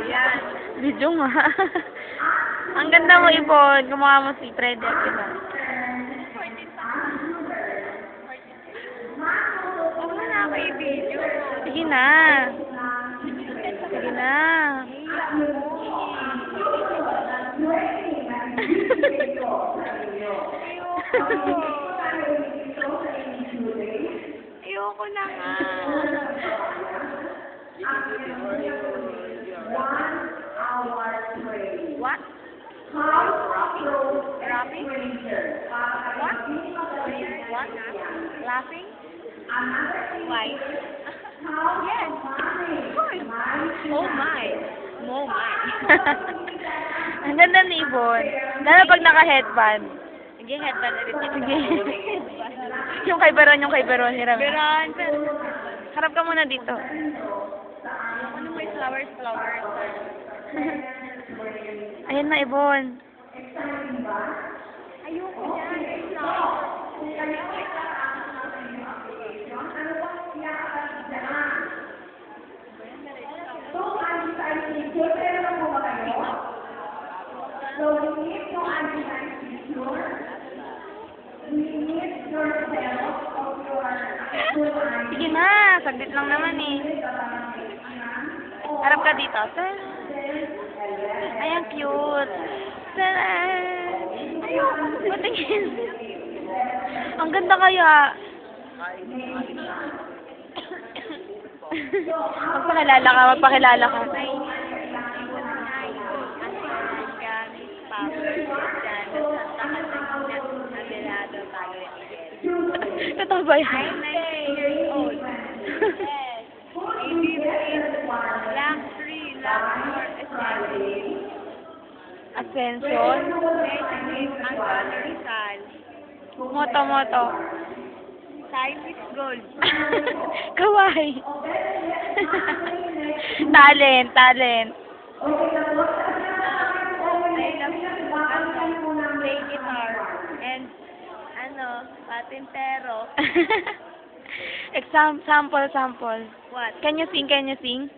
yan. Video nga. Ang ganda mo, Ibon. Kumukha mo si Freddy Aguilar. Huwag mo na ako i-video. Sige na. Sige na. Ayoko na nga. What? Rapping? What? What? Laughing? Why? Yes. Of course. Oh my. Oh my. Ang ganda ni Ibon. Lalo pag naka-headband. Sige, headband ulit yun. Sige. Yung kay Beron, hiram. Beron. Harap ka muna dito. Ano may flowers? Ayan na, Ibon. Ayoko yan. So we need to anti-insecure. We need yourself of your Sige na, saglit lang naman eh. Harap ka dito. Ay, ang cute. Ayoko, patingin. Ang ganda kaya. Magpakilala ka. Totoo ba yan? I'm 19 years old. Yes. Lang 3, lang 4, Ascension. Antonio Rizal. Moto. Cypress Gold. Kawai. Talent. Play guitar. And, patintero. Sample. What? Can you sing? Sing?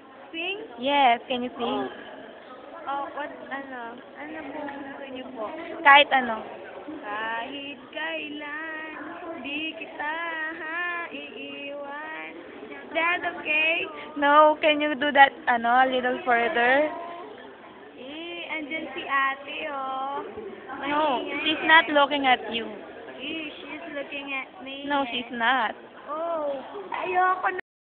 Yes, can you sing? Oh, what, ano po gusto niyo po? Kahit ano. Kahit kailan, di kita iiwan. Is that okay? No, can you do that, a little further? Andyan si ate, oh. No, Maingay she's eh. not looking at you. She's looking at me. No, she's not. Oh, ayoko na.